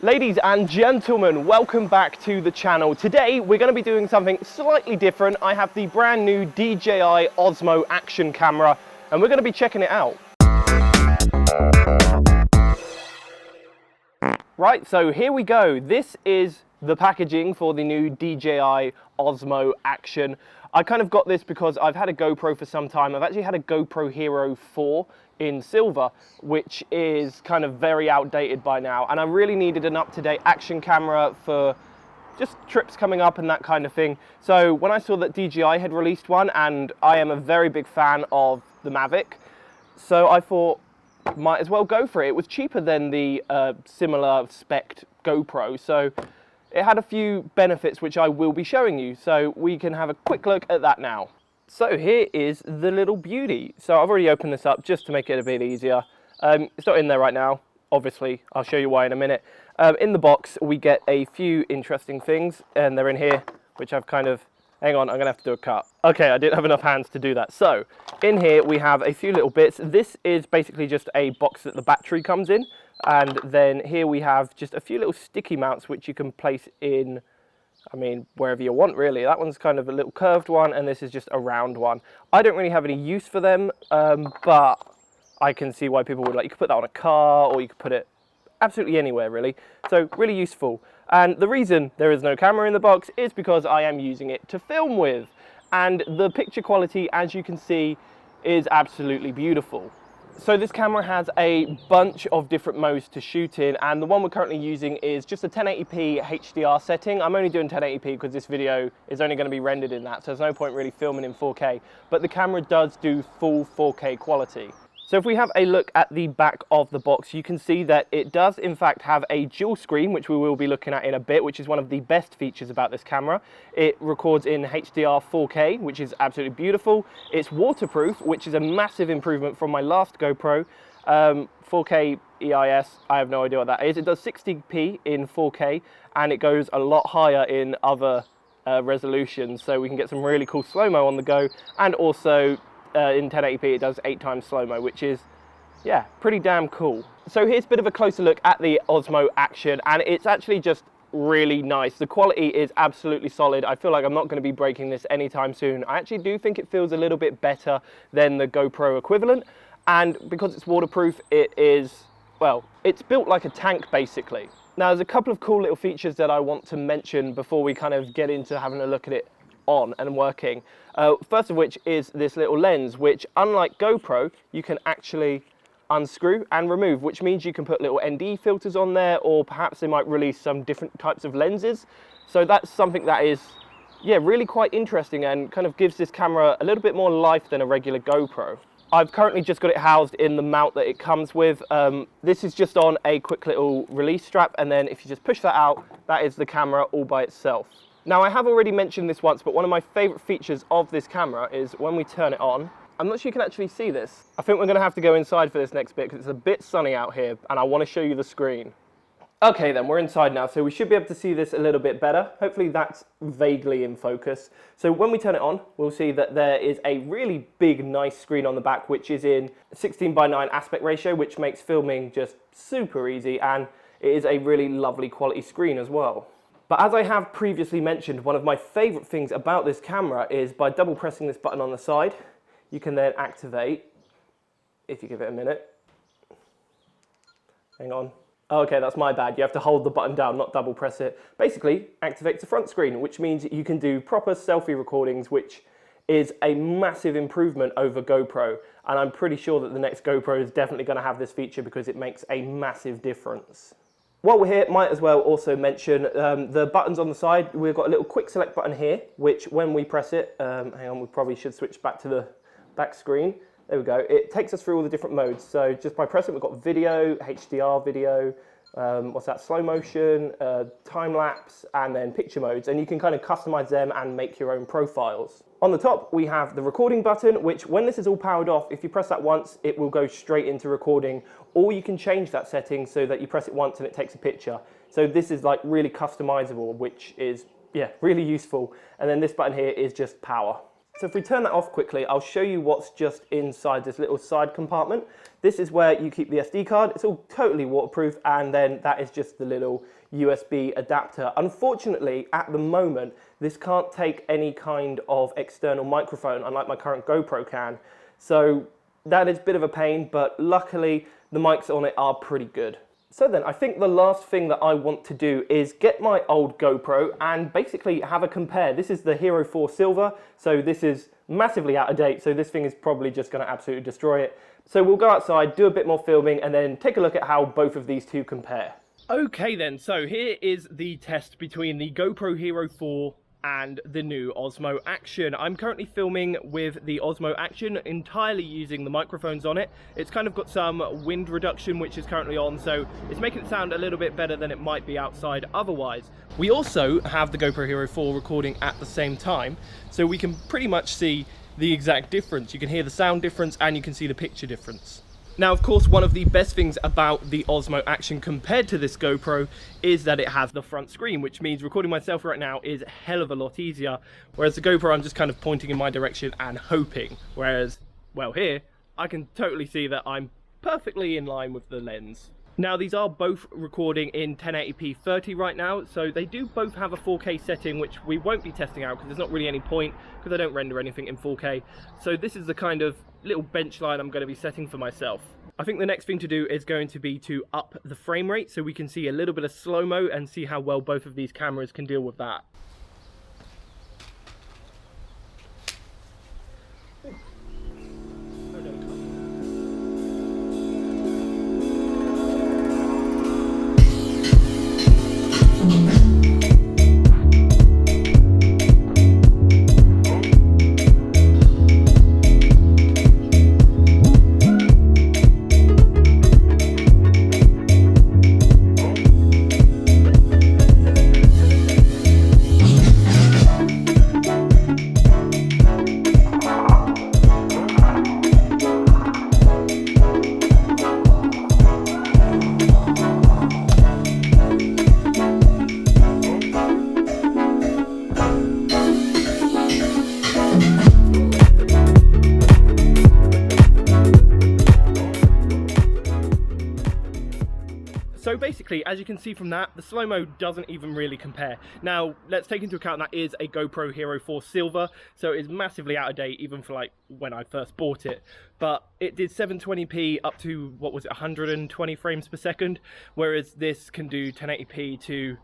Ladies and gentlemen, welcome back to the channel. Today we're going to be doing something slightly different. I have the brand new DJI Osmo Action camera and we're going to be checking it out. Right, so here we go. This is the packaging for the new DJI Osmo Action. I kind of got this because I've had a GoPro for some time. I've actually had a GoPro Hero 4 in silver, which is kind of very outdated by now, and I really needed an up-to-date action camera for just trips coming up and that kind of thing. So when I saw that DJI had released one, and I am a very big fan of the Mavic, so I thought might as well go for it. It was cheaper than the similar spec'd GoPro, so it had a few benefits which I will be showing you, so we can have a quick look at that now. So here is the little beauty. So I've already opened this up just to make it a bit easier. It's not in there right now, obviously. I'll show you why in a minute. In the box, we get a few interesting things, and they're in here, which I've kind of... Hang on, I'm going to have to do a cut. Okay, I didn't have enough hands to do that. So in here, we have a few little bits. This is basically just a box that the battery comes in. And then here we have just a few little sticky mounts, which you can place in, I mean, wherever you want, really. That one's kind of a little curved one, and this is just a round one. I don't really have any use for them, but I can see why people would like. You could put that on a car, or you could put it absolutely anywhere, really. So really useful. And the reason there is no camera in the box is because I am using it to film with. And the picture quality, as you can see, is absolutely beautiful. So this camera has a bunch of different modes to shoot in, and the one we're currently using is just a 1080p HDR setting. I'm only doing 1080p because this video is only going to be rendered in that, so there's no point really filming in 4K, but the camera does do full 4K quality. So if we have a look at the back of the box, you can see that it does in fact have a dual screen, which we will be looking at in a bit, which is one of the best features about this camera. It records in HDR 4K, which is absolutely beautiful. It's waterproof, which is a massive improvement from my last GoPro. 4K EIS, I have no idea what that is. It does 60p in 4K, and it goes a lot higher in other resolutions, so we can get some really cool slow-mo on the go, and also in 1080p it does 8 times slow-mo, which is, yeah, pretty damn cool. So here's a bit of a closer look at the Osmo Action, and it's actually just really nice. The quality is absolutely solid. I feel like I'm not going to be breaking this anytime soon. I actually do think it feels a little bit better than the GoPro equivalent, and because it's waterproof, it is, well, it's built like a tank basically. Now there's a couple of cool little features that I want to mention before we kind of get into having a look at it on and working. First of which is this little lens, which unlike GoPro, you can actually unscrew and remove, which means you can put little ND filters on there, or perhaps they might release some different types of lenses. So that's something that is, yeah, really quite interesting and kind of gives this camera a little bit more life than a regular GoPro. I've currently just got it housed in the mount that it comes with. This is just on a quick little release strap, and then if you just push that out, that is the camera all by itself. Now I have already mentioned this once, but one of my favourite features of this camera is when we turn it on. I'm not sure you can actually see this. I think we're going to have to go inside for this next bit because it's a bit sunny out here and I want to show you the screen. Okay then, we're inside now, so we should be able to see this a little bit better. Hopefully that's vaguely in focus. So when we turn it on, we'll see that there is a really big, nice screen on the back, which is in 16:9 aspect ratio, which makes filming just super easy, and it is a really lovely quality screen as well. But as I have previously mentioned, one of my favourite things about this camera is by double pressing this button on the side, you can then activate, if you give it a minute. Hang on. Okay, that's my bad. You have to hold the button down, not double press it. Basically, activates the front screen, which means you can do proper selfie recordings, which is a massive improvement over GoPro. And I'm pretty sure that the next GoPro is definitely going to have this feature because it makes a massive difference. While we're here, might as well also mention the buttons on the side. We've got a little quick select button here, which when we press it, hang on, we probably should switch back to the back screen. There we go. It takes us through all the different modes. So just by pressing, we've got video, HDR video, what's that, slow motion, time lapse, and then picture modes. And you can kind of customize them and make your own profiles. On the top, we have the recording button, which when this is all powered off, if you press that once, it will go straight into recording, or you can change that setting so that you press it once and it takes a picture. So this is like really customizable, which is, yeah, really useful. And then this button here is just power. So if we turn that off quickly, I'll show you what's just inside this little side compartment. This is where you keep the SD card. It's all totally waterproof, and then that is just the little USB adapter. Unfortunately, at the moment, this can't take any kind of external microphone, unlike my current GoPro can. So that is a bit of a pain, but luckily the mics on it are pretty good. So then, I think the last thing that I want to do is get my old GoPro and basically have a compare. This is the Hero 4 Silver, so this is massively out of date, so this thing is probably just going to absolutely destroy it. So we'll go outside, do a bit more filming, and then take a look at how both of these two compare. Okay then, so here is the test between the GoPro Hero 4 and the new Osmo Action. I'm currently filming with the Osmo Action, entirely using the microphones on it. It's kind of got some wind reduction, which is currently on, so it's making it sound a little bit better than it might be outside otherwise. We also have the GoPro Hero 4 recording at the same time, so we can pretty much see the exact difference. You can hear the sound difference and you can see the picture difference. Now, of course, one of the best things about the Osmo Action compared to this GoPro is that it has the front screen, which means recording myself right now is a hell of a lot easier. Whereas the GoPro, I'm just kind of pointing in my direction and hoping. Whereas, well, here, I can totally see that I'm perfectly in line with the lens. Now, these are both recording in 1080p 30 right now, so they do both have a 4K setting, which we won't be testing out because there's not really any point, because I don't render anything in 4K. So this is the kind of little bench line I'm going to be setting for myself. I think the next thing to do is going to be to up the frame rate so we can see a little bit of slow-mo and see how well both of these cameras can deal with that. So basically, as you can see from that, the slow-mo doesn't even really compare. Now, let's take into account that is a GoPro Hero 4 Silver, so it's massively out of date, even for like when I first bought it. But it did 720p up to, what was it, 120 frames per second, whereas this can do 1080p to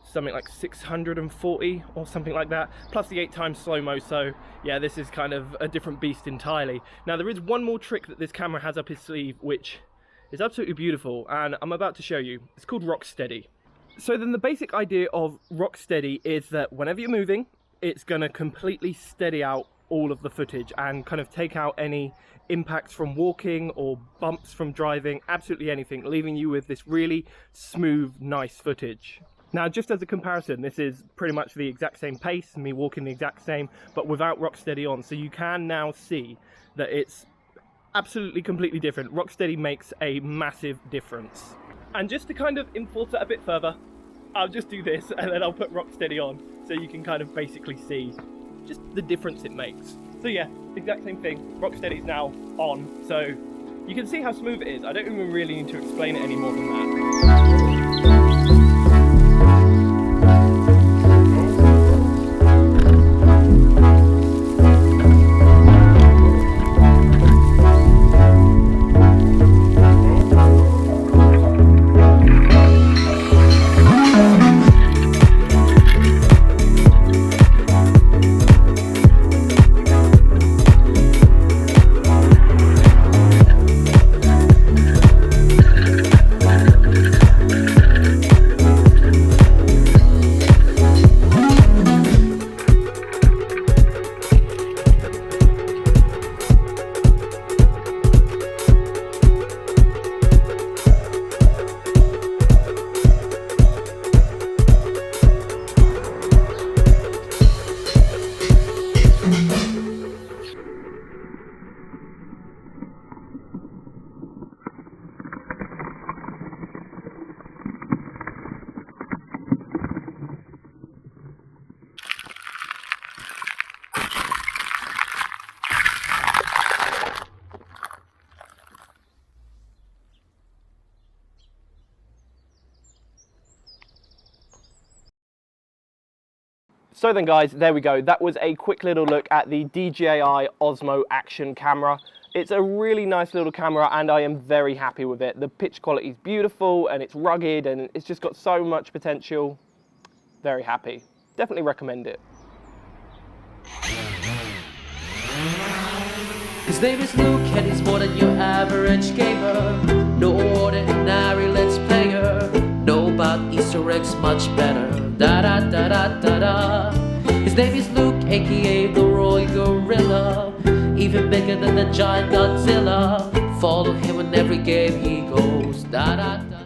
something like 640 or something like that, plus the 8x slow-mo. So yeah, this is kind of a different beast entirely. Now, there is one more trick that this camera has up its sleeve, which is absolutely beautiful, and I'm about to show you. It's called Rocksteady. So then the basic idea of Rocksteady is that whenever you're moving, it's going to completely steady out all of the footage and kind of take out any impacts from walking or bumps from driving, absolutely anything, leaving you with this really smooth, nice footage. Now, just as a comparison, this is pretty much the exact same pace, me walking the exact same, but without Rocksteady on. So you can now see that it's absolutely completely different. Rocksteady makes a massive difference. And just to kind of enforce that a bit further, I'll just do this and then I'll put Rocksteady on so you can kind of basically see just the difference it makes. So yeah, exact same thing. Rocksteady's now on, so you can see how smooth it is. I don't even really need to explain it any more than that. So then guys, there we go. That was a quick little look at the DJI Osmo Action camera. It's a really nice little camera and I am very happy with it. The pitch quality is beautiful and it's rugged and it's just got so much potential. Very happy. Definitely recommend it. His name is Luke and he's more than your average gamer. No ordinary let's player. Know about Easter eggs much better. Da da da da da da. His name is Luke, aka TheRoyalGorilla. Even bigger than the giant Godzilla. Follow him in every game he goes. Da da.